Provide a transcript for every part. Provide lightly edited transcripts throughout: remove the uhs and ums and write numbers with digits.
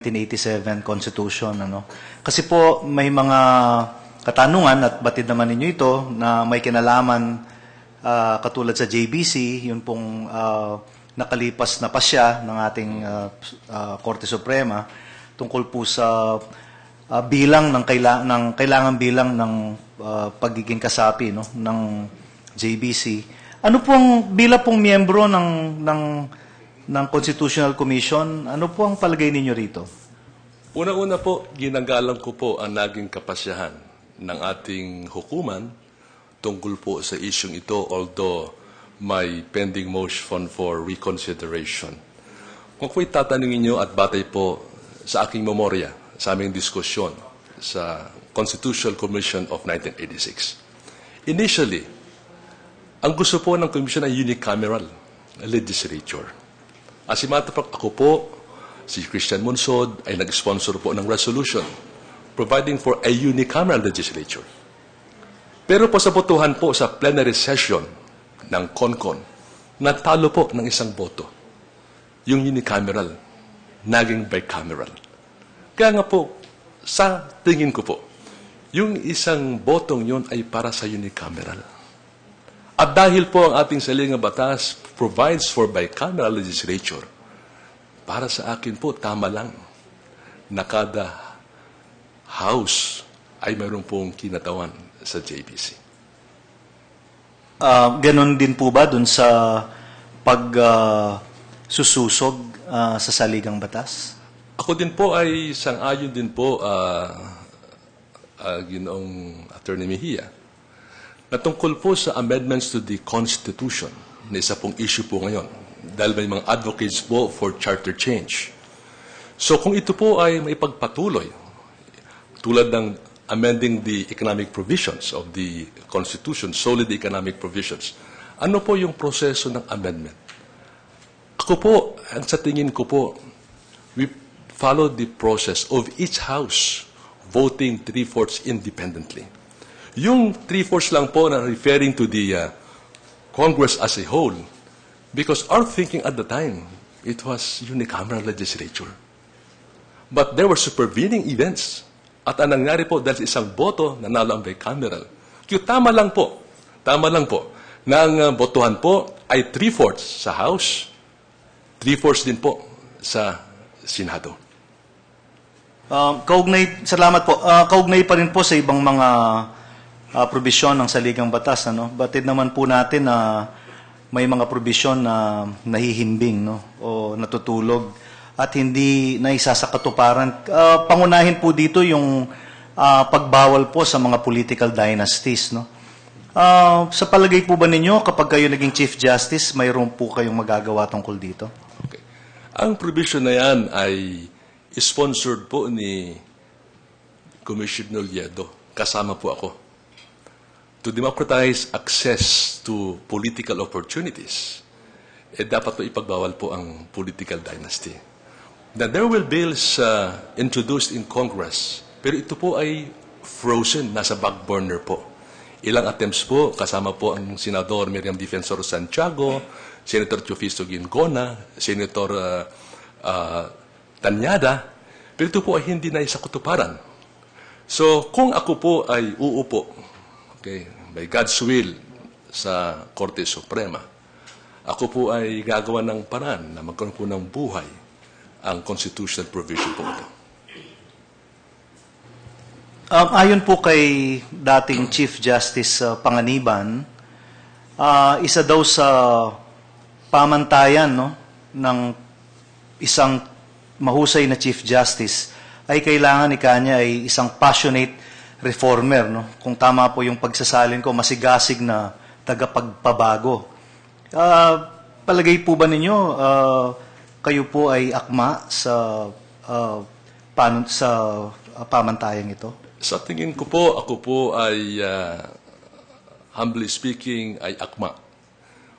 1987 Constitution. Kasi po may mga katanungan at batid naman ninyo ito na may kinalaman katulad sa JBC, yun pong nakalipas na pasya ng ating Korte Suprema tungkol po sa bilang ng kailangan bilang ng pagiging kasapi ng JBC. Ano pong bilang pong miyembro ng Constitutional Commission, ano po ang palagay ninyo rito? Una-una po, ginagalang ko po ang naging kapasyahan ng ating hukuman tungkol po sa isyong ito, although may pending motion for reconsideration. Kung ko'y tatanungin nyo at batay po sa aking memorya, sa aming diskusyon sa Constitutional Commission of 1986. Initially, ang gusto po ng Commission ay unicameral legislature. As a matter of fact, ako po, si Christian Monsod, ay nag-sponsor po ng resolution providing for a unicameral legislature. Pero po sa botohan po sa plenary session ng CONCON, natalo po ng isang boto. Yung unicameral, naging bicameral. Kaya nga po, sa tingin ko po, yung isang botong yun ay para sa unicameral. At dahil po ang ating saligang batas provides for bicameral legislature, para sa akin po, tama lang na kada house ay mayroon pong kinatawan sa JBC. Ganon din po ba dun sa pagsususog sa saligang batas? Ako din po ay sang-ayon din po, Ginoong Attorney Mejia, na tungkol po sa amendments to the Constitution, na isa pong issue po ngayon, dahil may mga advocates po for charter change. So kung ito po ay maipagpatuloy, tulad ng amending the economic provisions of the Constitution, solely the economic provisions, ano po yung proseso ng amendment? Ako po, ang sa tingin ko po, we follow the process of each house voting 3/4 independently. Yung 3/4 lang po na referring to the Congress as a whole, because our thinking at the time, it was unicameral legislature. But there were supervening events. At ang nangyari po dahil sa isang boto, nanalo ang bicameral. Kaya tama lang po, na ang botohan po ay 3/4 sa House, 3/4 din po sa Senado. Salamat po. Kaugnay pa rin po sa ibang mga probisyon ng saligang batas. Batid naman po natin na may mga probisyon na nahihimbing o natutulog at hindi naisasakatuparan. Pangunahin po dito yung pagbawal po sa mga political dynasties. Sa palagay po ba ninyo, kapag kayo naging Chief Justice, mayroon po kayong magagawa tungkol dito? Okay. Ang provision na yan ay sponsored po ni Commissioner Liedo. Kasama po ako. To democratize access to political opportunities, dapat po ipagbawal po ang political dynasty. Now, there will bills introduced in Congress, pero ito po ay frozen, nasa back burner po. Ilang attempts po, kasama po ang Senador Miriam Defensor Santiago, Senator Teofisto Ginggona, Senator Tanyada, pero ito po ay hindi na isakutuparan. So, kung ako po ay uupo, by God's will sa Korte Suprema, ako po ay gagawa ng paraan na magkaroon po ng buhay ang constitutional provision po ito. Ayon po kay dating Chief Justice Panganiban, isa daw sa pamantayan ng isang mahusay na Chief Justice ay kailangan kanya ay isang passionate reformer. Kung tama po yung pagsasalin ko, masigasig na tagapagpabago. Palagay po ba ninyo, kayo po ay akma sa pamantayang ito? Sa tingin ko po, ako po ay, humbly speaking, ay akma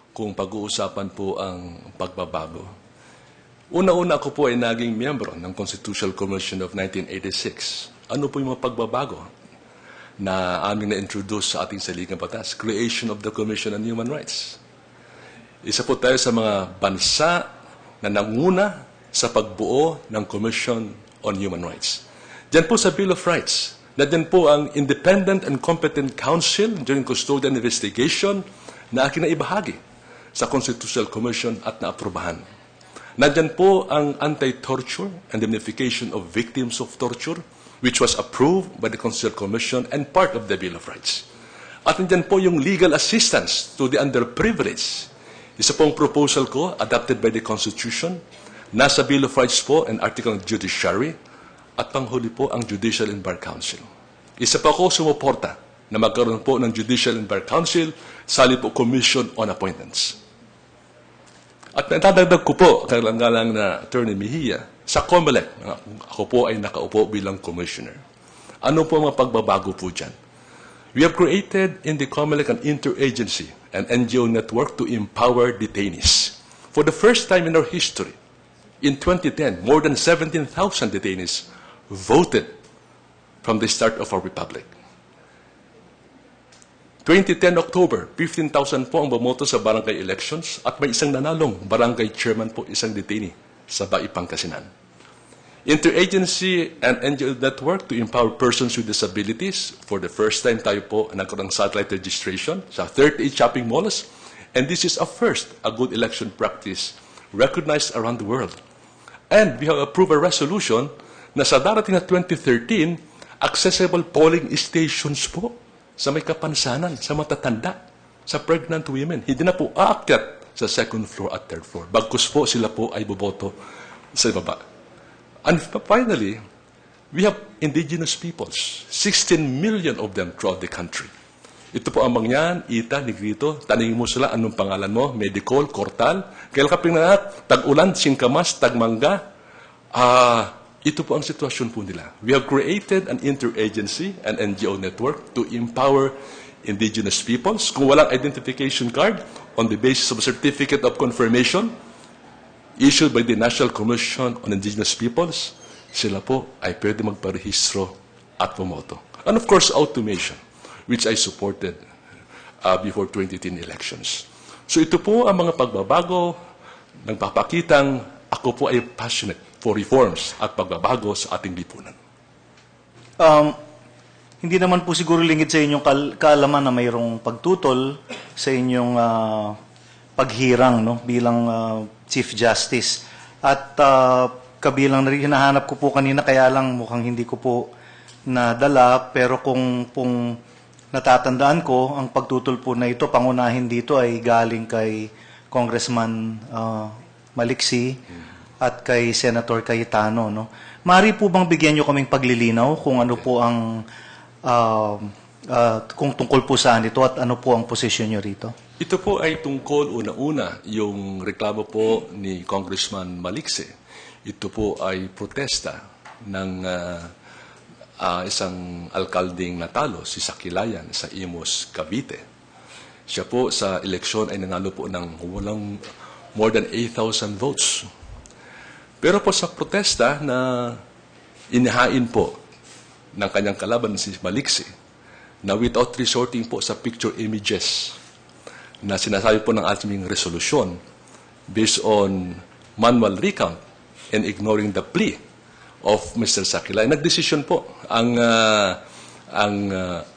kung pag-uusapan po ang pagbabago. Una-una ako po ay naging miyembro ng Constitutional Commission of 1986. Ano po yung mga pagbabago na aming na-introduce sa ating saligang batas? Creation of the Commission on Human Rights. Isa po tayo sa mga bansa na nanguna sa pagbuo ng Commission on Human Rights. Diyan po sa Bill of Rights, na diyan po ang independent and competent counsel during custodial investigation na aking naibahagi sa Constitutional Commission at naaprubahan. Nandyan po ang anti-torture and indemnification of victims of torture, which was approved by the Constitutional Commission and part of the Bill of Rights. At nandyan po yung legal assistance to the underprivileged. Isa pong proposal ko, adopted by the Constitution, nasa Bill of Rights po and Article of Judiciary, at panghuli po ang Judicial and Bar Council. Isa pa ko sumuporta na magkaroon po ng Judicial and Bar Council, sali po Commission on Appointments. At natadagdag ko po, kailangan na Attorney Mejia, sa COMELEC, ako po ay nakaupo bilang commissioner. Ano po mga pagbabago po dyan? We have created in the COMELEC an interagency, an NGO network to empower detainees. For the first time in our history, in 2010, more than 17,000 detainees voted from the start of our republic. 2010 October, 15,000 po ang bumoto sa barangay elections at may isang nanalong barangay chairman po, isang detainee sa Bai, Pangasinan. Interagency and NGO network to empower persons with disabilities. For the first time tayo po nagkaroon ng satellite registration sa 38 shopping malls. And this is a good election practice recognized around the world. And we have approved a resolution na sa darating na 2013, accessible polling stations po sa may kapansanan, sa matatanda, sa pregnant women. Hindi na po aakyat sa second floor at third floor. Bagkus po sila po ay boboto sa baba. And finally, we have indigenous peoples. 16 million of them throughout the country. Ito po ang Mangyan, Ita, Negrito. Taningin mo sila, anong pangalan mo? Medicol, Cortal. Kailan ka pinanganak? Tag-ulan, Singkamas, Tagmanga. Ito po ang sitwasyon po nila. We have created an interagency, an NGO network to empower indigenous peoples. Kung walang identification card, on the basis of a certificate of confirmation issued by the National Commission on Indigenous Peoples, sila po ay pwede magparehistro at pumoto. And of course, automation, which I supported before 2010 elections. So ito po ang mga pagbabago nagpapakitang ako po ay passionate for reforms at pagbabago sa ating lipunan. Hindi naman po siguro lingid sa inyong kaalaman na mayroong pagtutol sa inyong paghirang no, bilang Chief Justice. At kabilang na hinahanap ko po kanina, kaya lang mukhang hindi ko po nadala. Pero kung natatandaan ko, ang pagtutol po na ito, pangunahin dito ay galing kay Congressman Maliksi at kay Senator Cayetano. No? Maaari po bang bigyan nyo kaming paglilinaw kung ano po ang kung tungkol po saan ito at ano po ang posisyon nyo rito? Ito po ay tungkol una-una yung reklamo po ni Congressman Maliksi. Ito po ay protesta ng isang alkalding natalo, si Sakilayan, sa Imus, Cavite. Siya po sa eleksyon ay nanalo po ng walang more than 8,000 votes. Pero po sa protesta na inihain po ng kanyang kalaban si Maliksi na without resorting po sa picture images na sinasabi po ng ating resolusyon based on manual recount and ignoring the plea of Mr. Sakilay, nagdesisyon po ang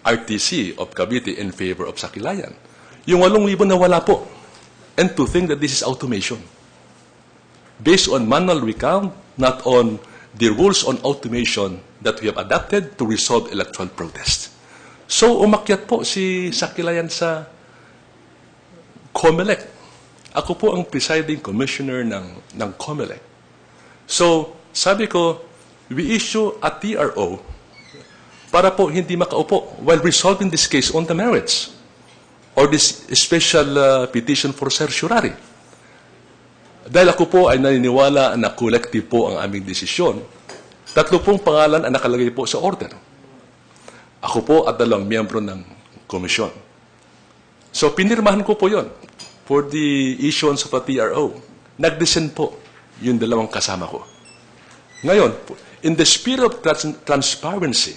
RTC of Cavite in favor of Sakilayan. Yung 8,000 na wala po. And to think that this is automation. Based on manual recount, not on the rules on automation that we have adopted to resolve electoral protest. So, umakyat po si Sakilayan sa COMELEC. Ako po ang presiding commissioner ng COMELEC. So, sabi ko, we issue a TRO para po hindi makaupo while resolving this case on the merits or this special petition for certiorari. Dahil ako po ay naniniwala na collective po ang aming desisyon, 3 pong pangalan ang nakalagay po sa order. Ako po at 2 miyembro ng komisyon. So, pinirmahan ko po yon for the issuance of a TRO. Nag-descend po yung 2 kasama ko. Ngayon, in the spirit of transparency,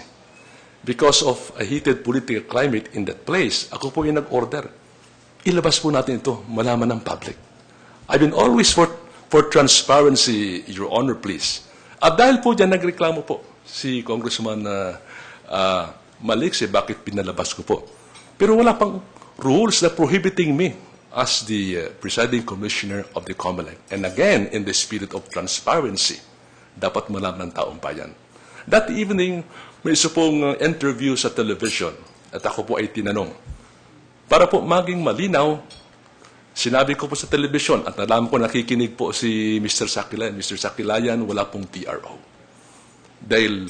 because of a heated political climate in that place, ako po yung nag-order. Ilabas po natin ito, malaman ng public. I've been always for transparency, Your Honor, please. At dahil po dyan, nagreklamo po si Congressman Malikse, bakit pinalabas ko po. Pero wala pang rules na prohibiting me as the presiding commissioner of the COMELEC. And again, in the spirit of transparency, dapat malaman ng taong bayan. That evening, may isa pong interview sa television at ako po ay tinanong. Para po maging malinaw, sinabi ko po sa television at alam ko nakikinig po si Mr. Sakilayan. Mr. Sakilayan, wala pong TRO. Dahil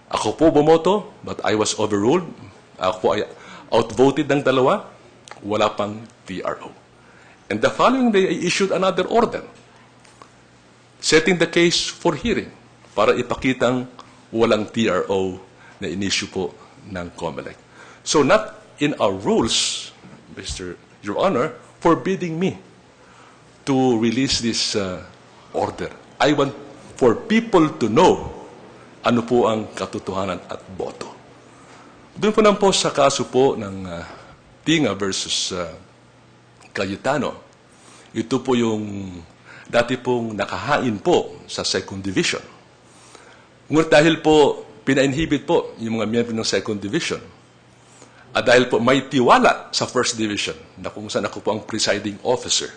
ako po bumoto, but I was overruled. Ako po ay outvoted ng dalawa, wala pang TRO. And the following day, I issued another order setting the case for hearing para ipakitang walang TRO na in-issue po ng COMELEC. So not in our rules, Your Honor, forbidding me to release this order. I want for people to know ano po ang katotohanan at boto. Doon po naman po sa kaso po ng Tinga versus Cayetano, ito po yung dati pong nakahain po sa second division. Ngunit dahil po pina-inhibit po yung mga miyembro ng second division, at dahil po may tiwala sa first division na kung saan ako po ang presiding officer,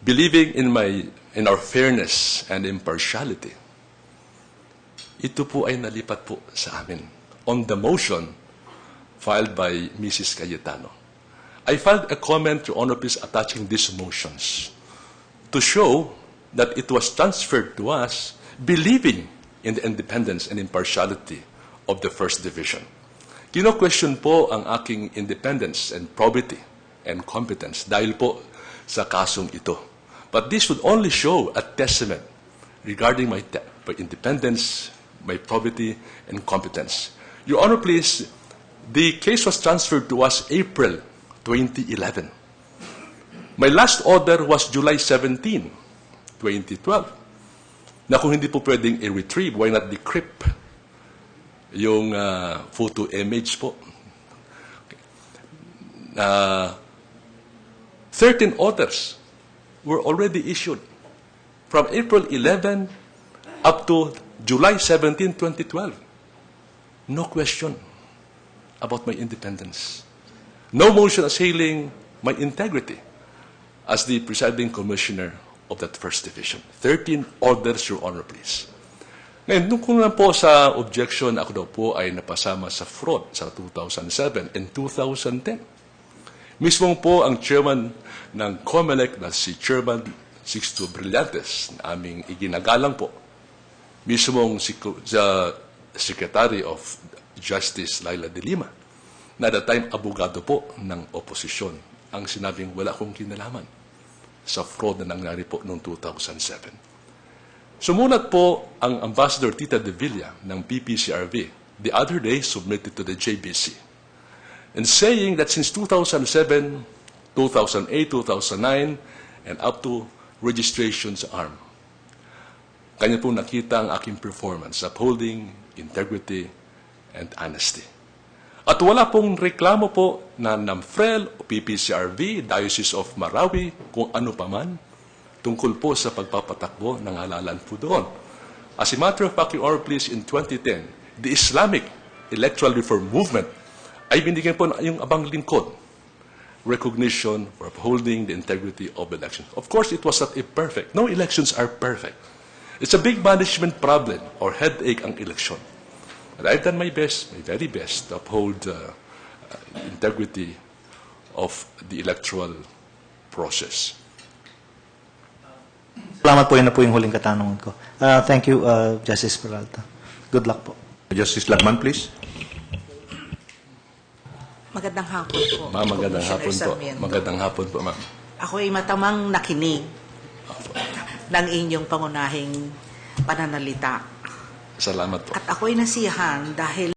believing in our fairness and impartiality, ito po ay nalipat po sa amin on the motion filed by Mrs. Cayetano. I filed a comment, Your Honor, please, attaching these motions to show that it was transferred to us believing in the independence and impartiality of the first division. Kino-question po ang aking independence and probity and competence dahil po sa kasong ito. But this would only show a testament regarding my independence, my probity, and competence. Your Honor, please, the case was transferred to us April 2011. My last order was July 17, 2012. Na kung hindi po pwedeng i-retrieve, why not decrypt yung photo image po. 13 orders were already issued from April 11 up to July 17, 2012. No question about my independence. No motion assailing my integrity as the presiding commissioner of that first division. 13 orders, Your Honor, please. Ngayon, nung kung lang po sa objection, ako daw po ay napasama sa fraud sa 2007 and 2010. Mismong po ang chairman ng COMELEC na si Chairman Sixto Brillantes, na aming iginagalang po, mismong si Secretary of Justice Laila de Lima, na at that time abogado po ng oposisyon, ang sinabing wala akong kinalaman sa fraud na nangyari po noong 2007. Sumunat po ang Ambassador Tita de Villa ng PPCRV the other day submitted to the JBC and saying that since 2007, 2008, 2009, and up to registration sa ARM, kanya po nakita ang aking performance, upholding integrity and honesty. At wala pong reklamo po na NAMFREL o PPCRV, Diocese of Marawi, kung ano paman, tungkol po sa pagpapatakbo ng halalan po doon. As a matter of fact, Your Honor, please, in 2010, the Islamic Electoral Reform Movement ay binigyan po yung abang lingkod, recognition for upholding the integrity of elections. Of course, it was not perfect. No elections are perfect. It's a big management problem or headache ang election. But I've done my best, my very best, to uphold integrity of the electoral process. Salamat po, yun na po yung huling katanungan ko. Thank you, Justice Peralta. Good luck po. Justice Lagman, please. Magandang hapon po. Ma'am, magandang Commissioner hapon po. Sarmiento. Magandang hapon po, ma'am. Ako ay matamang nakinig ng inyong pangunahing pananalita. Salamat po. At ako ay nasiyahan dahil